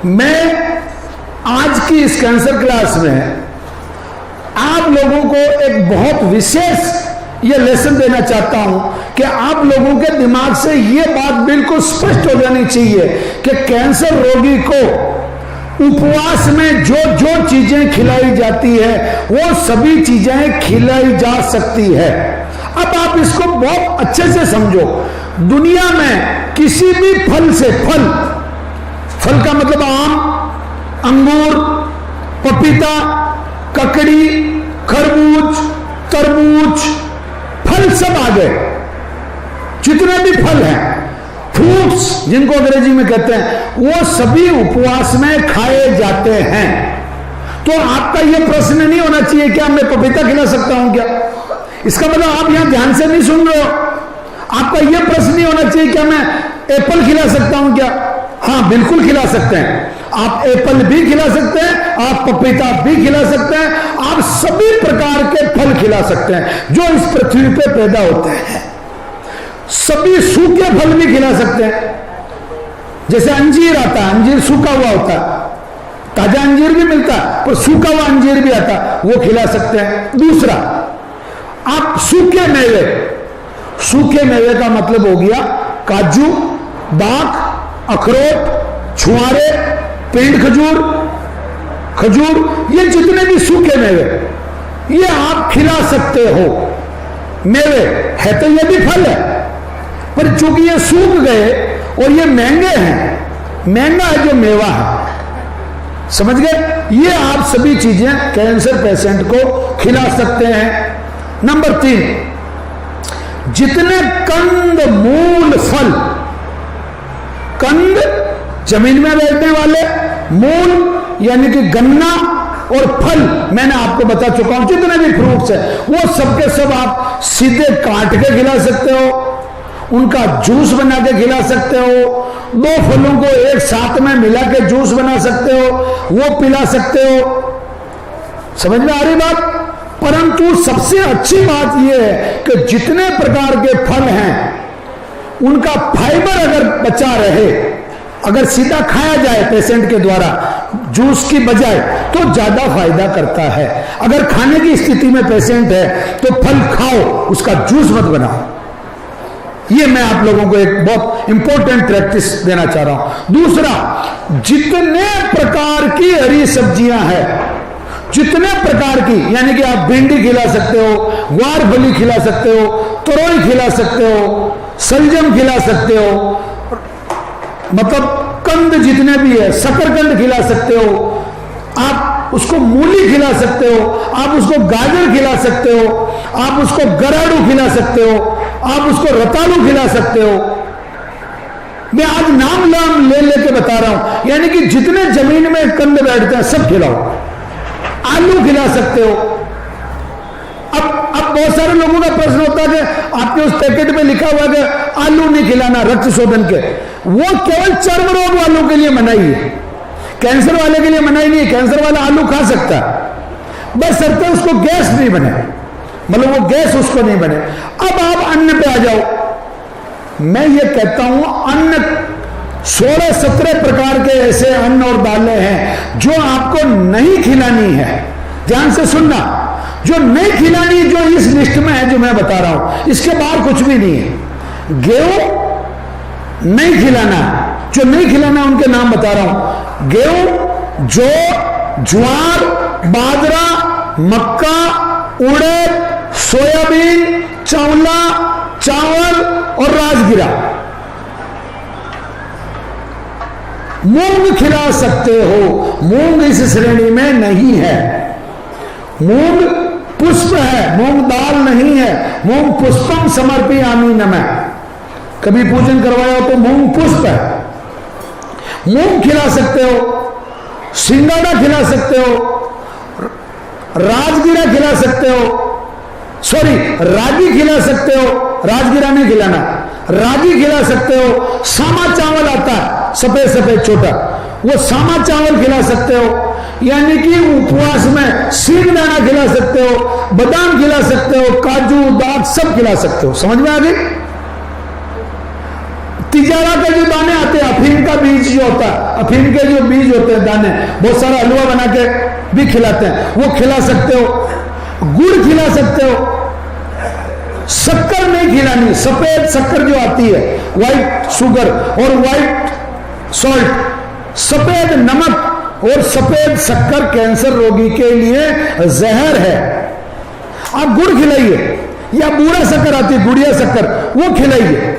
मैं आज की इस कैंसर क्लास में आप लोगों को एक बहुत विशेष ये लेसन देना चाहता हूं कि आप लोगों के दिमाग से ये बात बिल्कुल स्पष्ट हो जानी चाहिए कि कैंसर रोगी को उपवास में जो जो चीजें खिलाई जाती है वो सभी चीजें खिलाई जा सकती है। अब आप इसको बहुत अच्छे से समझो। दुनिया में किसी भी फल से, फल का मतलब आम, अंगूर, पपीता, ककड़ी, खरबूज, तरबूज, फल सब आ गए। जितने भी फल हैं, फ्रूट्स जिनको अंग्रेजी में कहते हैं, वो सभी उपवास में खाए जाते हैं। तो आपका यह प्रश्न नहीं होना चाहिए क्या मैं पपीता खिला सकता हूं क्या? इसका मतलब आप यहां ध्यान से नहीं सुन रहे हो। आपका यह प्रश्न नहीं होना चाहिए क्या मैं एप्पल खिला सकता हूं क्या? हाँ, बिल्कुल खिला सकते हैं। आप एप्पल भी खिला सकते हैं, आप पपीता भी खिला सकते हैं, आप सभी प्रकार के फल खिला सकते हैं जो इस पृथ्वी पे पैदा होते हैं। सभी सूखे फल भी खिला सकते हैं। जैसे अंजीर आता है, अंजीर सूखा हुआ होता है, ताजा अंजीर भी मिलता है, पर सूखा हुआ अंजीर भी आता है, वो खिला सकते हैं। दूसरा, आप सूखे मेवे का मतलब हो गया काजू, दाख, अखरोट, छुआरे, पेंड खजूर, ये जितने भी सूखे मेवे ये आप खिला सकते हो। मेवे है तो ये भी फल है, पर चूंकि ये सूख गए और ये महंगे हैं, महंगा है जो मेवा है, समझ गए? ये आप सभी चीजें कैंसर पेशेंट को खिला सकते हैं। नंबर 3, जितने कंद मूल फल, कंद जमीन में बैठने वाले, मूल यानी कि गन्ना, और फल मैंने आपको बता चुका हूं जितने भी फ्रूट्स हैं वो सबके सब आप सीधे काट के खिला सकते हो, उनका जूस बना के खिला सकते हो, 2 फलों को एक साथ में मिला के जूस बना सकते हो, वो पिला सकते हो। समझ में आ रही बात? परंतु सबसे अच्छी बात यह है कि जितने प्रकार के फल हैं उनका फाइबर अगर बचा रहे, अगर सीधा खाया जाए पेशेंट के द्वारा जूस की बजाय, तो ज्यादा फायदा करता है। अगर खाने की स्थिति में पेशेंट है तो फल खाओ, उसका जूस मत बनाओ। ये मैं आप लोगों को एक बहुत इंपॉर्टेंट प्रैक्टिस देना चाह रहा हूं। दूसरा, जितने प्रकार की हरी सब्जियां हैं, जितने प्रकार की, यानी कि आप भिंडी खिला सकते हो, ग्वार फली खिला सकते हो, तरोई खिला सकते हो, सलजम खिला सकते हो, मतलब कंद जितने भी है, शकरकंद खिला सकते हो, आप उसको मूली खिला सकते हो, आप उसको गाजर खिला सकते हो, आप उसको गराड़ू खिला सकते हो, आप उसको रतालू खिला सकते हो। मैं आज नाम ले लेके बता रहा हूं, यानी कि जितने जमीन में कंद बैठते हैं सब खिलाओ। आलू खिला सकते हो। अब बहुत सारे लोगों का प्रश्न होता है कि आपके उस पैकेट में लिखा हुआ है कि आलू नहीं खिलाना रक्त शोधन के, वो केवल चर्म रोग वालों के लिए मनाही है, कैंसर वाले के लिए मनाही नहीं है। कैंसर वाला आलू खा सकता है, बस शर्त उसको गैस नहीं बने, मतलब वो गैस उसको नहीं बने। अब आप अन्न पे आ जाओ। मैं ये कहता हूं अन्न 16-17 प्रकार के ऐसे अन्न और दालें हैं जो आपको नहीं खिलानी है। ध्यान से सुनना, जो नहीं खिलानी, जो इस लिस्ट में है जो मैं बता रहा हूं, इसके बाहर कुछ भी नहीं है। गेहूं नहीं खिलाना, जो नहीं खिलाना उनके नाम बता रहा हूं। गेहूं, जौ, ज्वार, बाजरा, मक्का, उड़द, सोयाबीन, चावला, चावल और राजगिरा। मूंग खिला सकते हो, मूंग इस श्रेणी में नहीं है। मूंग पुष्प है, मूंग दाल नहीं है। मूंग पुष्पम समर्पयामि नमः, कभी पूजन करवाया हो तो मूंग पुष्प है। मूंग खिला सकते हो, सिंगाड़ा खिला सकते हो, राजगिरा खिला सकते हो, सॉरी रागी खिला सकते हो, राजगिरा नहीं खिलाना, रागी खिला सकते हो। सामा चावल आता है सफेद सफेद छोटा, वो सामा चावल खिला सकते हो। यानी कि उपवास में सींगदाना खिला सकते हो, बादाम खिला सकते हो, काजू, दाख सब खिला सकते हो। समझ में आ गई? तिजारा के जो दाने आते हैं, अफीम का बीज जो होता है, अफीम के जो बीज होते हैं दाने, बहुत सारा हलवा बना के भी खिलाते हैं, वो खिला सकते हो। गुड़ खिला सकते हो। शक्कर नहीं खिलानी, सफेद शक्कर जो आती है, व्हाइट शुगर और व्हाइट सॉल्ट, सफेद नमक और सफेद शक्कर कैंसर रोगी के लिए जहर है। आप गुड़ खिलाइए, या बूढ़ा शक्कर आती है, गुड़िया शक्कर, वो खिलाइए।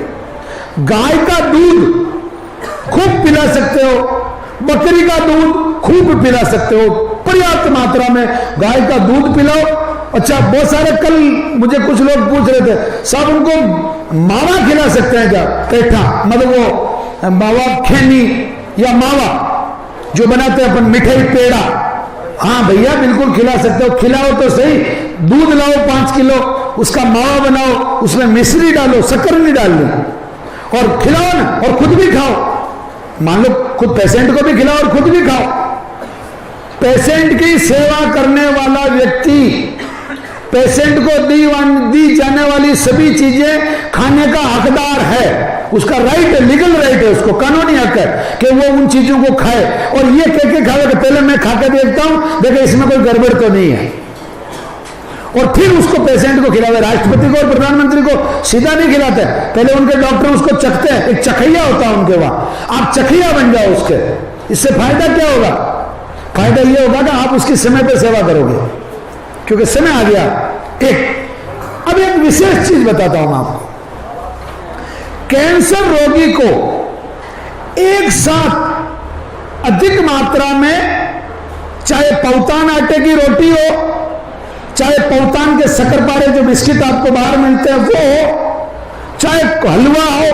गाय का दूध खूब पिला सकते हो, बकरी का दूध खूब पिला सकते हो, पर्याप्त मात्रा में गाय का दूध पिलाओ। अच्छा, बहुत सारे कल मुझे कुछ लोग पूछ रहे थे, साहब उनको मावा खिला सकते हैं क्या? पेठा, मतलब वो मावा खेनी या मावा जो बनाते हैं अपन, मिठाई पेड़ा। हाँ भैया, बिल्कुल खिला सकते हो। खिलाओ तो सही, दूध लाओ 5 किलो, उसका मावा बनाओ, उसमें मिश्री डालो, शक्कर नहीं डालनी, और खिलाओ ना, और खुद भी खाओ। मान लो खुद पेशेंट को भी खिलाओ और खुद भी खाओ। पेशेंट की सेवा करने वाला व्यक्ति पेशेंट को दी जाने वाली सभी चीजें खाने का हकदार है, उसका राइट है, लीगल राइट है, उसको कानूनी हक है कि वो उन चीजों को खाए। और ये कह के खावे कि पहले मैं खा के देखता हूं, देखे इसमें कोई गड़बड़ तो नहीं है, और फिर उसको पेशेंट को खिलावे। राष्ट्रपति को और प्रधानमंत्री को सीधा नहीं खिलाते, पहले उनके डॉक्टर उसको चखते हैं, एक चखैया होता है उनके वहां। आप चखैया बन जाओ उसके, इससे फायदा क्या होगा? फायदा यह होगा कि आप उसकी समय पर सेवा करोगे, क्योंकि समय आ गया। अब एक विशेष चीज बताता हूं आपको। कैंसर रोगी को एक साथ अधिक मात्रा में, चाहे पौतान आटे की रोटी हो, चाहे पौतान के शक्करपारे जो बिस्किट आपको बाहर मिलते हैं वो हो, चाहे हलवा हो,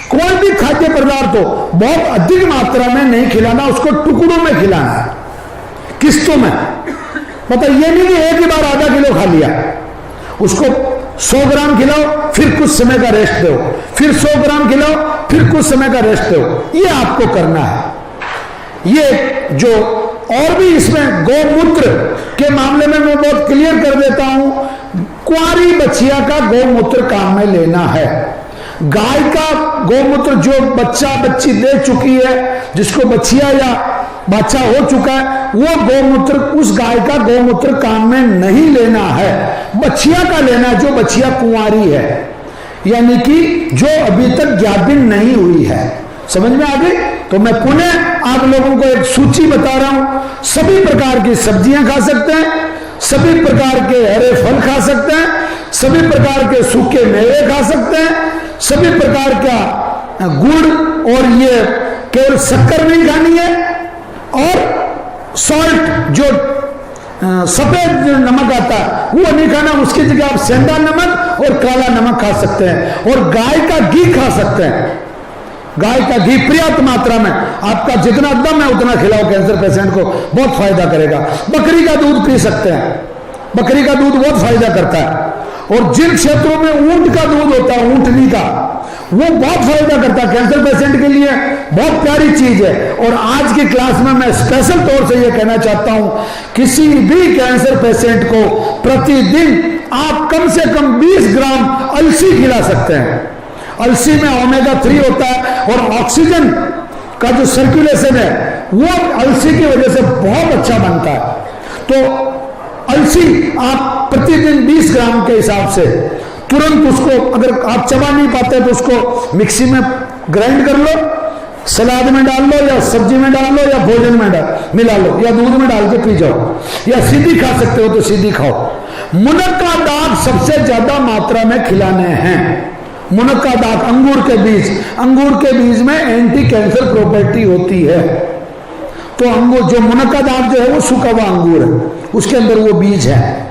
कोई भी खाद्य पदार्थ हो, बहुत अधिक मात्रा में नहीं खिलाना, उसको टुकड़ों में खिलाना है, किस्तों में। मतलब ये नहीं कि एक ही बार आधा किलो खा लिया, उसको 100 ग्राम खिलाओ, फिर कुछ समय का रेस्ट दो, फिर 100 ग्राम खिलाओ, फिर कुछ समय का रेस्ट दो। ये आपको करना है। ये जो और भी इसमें गौमूत्र के मामले में मैं बहुत क्लियर कर देता हूं, कुंवारी बच्चिया का गौमूत्र काम में लेना है। गाय का गौमूत्र जो बच्चा बच्ची दे चुकी है, जिसको बच्चिया या बच्चा हो चुका है, वो गौमूत्र, उस गाय का गौमूत्र काम में नहीं लेना है, बच्चिया का लेना है, जो बच्चिया कुंवारी है, यानी कि जो अभी तक ज्ञापिन नहीं हुई है। समझ में आ गई? तो मैं पुनः आप लोगों को एक सूची बता रहा हूं। सभी प्रकार की सब्जियां खा सकते हैं, सभी प्रकार के हरे फल खा सकते हैं, सभी प्रकार के सूखे मेवे खा सकते हैं, सभी प्रकार का गुड़, और ये केवल शक्कर नहीं खानी है, और सॉल्ट जो सफेद नमक आता है वो नहीं खाना, उसकी जगह आप सेंधा नमक और काला नमक खा सकते हैं। और गाय का घी खा सकते हैं, गाय का घी पर्याप्त मात्रा में, आपका जितना दम है उतना खिलाओ, कैंसर पेशेंट को बहुत फायदा करेगा। बकरी का दूध पी सकते हैं, बकरी का दूध बहुत फायदा करता है। और जिन क्षेत्रों में ऊंट का दूध होता है, ऊंटनी का, वो बहुत फायदा करता है, कैंसर पेशेंट के लिए बहुत प्यारी चीज है। और आज की क्लास में मैं स्पेशल तौर से ये कहना चाहता हूं, किसी भी कैंसर पेशेंट को प्रतिदिन आप कम से कम 20 ग्राम अलसी खिला सकते हैं। अलसी में ओमेगा 3 होता है, और ऑक्सीजन का जो सर्कुलेशन है वो अलसी की वजह से बहुत अच्छा बनता है। तो अलसी आप प्रतिदिन 20 ग्राम के हिसाब से तुरंत उसको, अगर आप चबा नहीं पाते तो उसको मिक्सी में ग्राइंड कर लो, सलाद में डाल लो, या सब्जी में डाल लो, या भोजन में मिला लो, या दूध में डाल के पी जाओ, या सीधी खा सकते हो तो सीधी खाओ। मुनक्का दाग सबसे ज्यादा मात्रा में खिलाने हैं। मुनक्का दाग, अंगूर के बीज, अंगूर के बीज में एंटी कैंसर प्रॉपर्टी होती है। तो अंगूर, जो मुनक्का दाग जो है वो सूखा हुआ अंगूर है, उसके अंदर वो बीज है,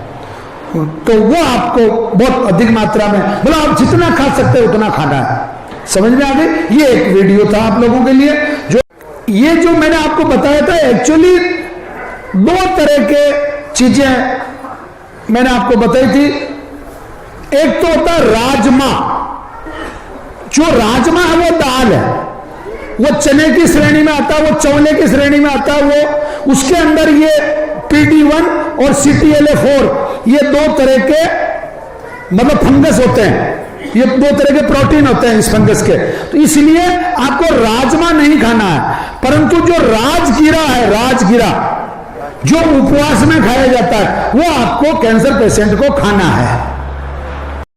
तो वो आपको बहुत अधिक मात्रा में, बोला आप जितना खा सकते हो उतना खाना है। समझ में आ गई? ये एक वीडियो था आप लोगों के लिए। जो ये जो मैंने आपको बताया था, एक्चुअली 2 तरह के चीजें मैंने आपको बताई थी। एक तो होता है राजमा, जो राजमा है वो दाल है, वो चने की श्रेणी में आता है, वो चौले की श्रेणी में आता है। वो उसके अंदर ये PD1 और CTLA4 ये 2 तरह के मतलब फंगस होते हैं, ये दो तरह के प्रोटीन होते हैं इस फंगस के। तो इसलिए आपको राजमा नहीं खाना है, परंतु जो राजगिरा है, राजगिरा जो उपवास में खाया जाता है, वो आपको कैंसर पेशेंट को खाना है।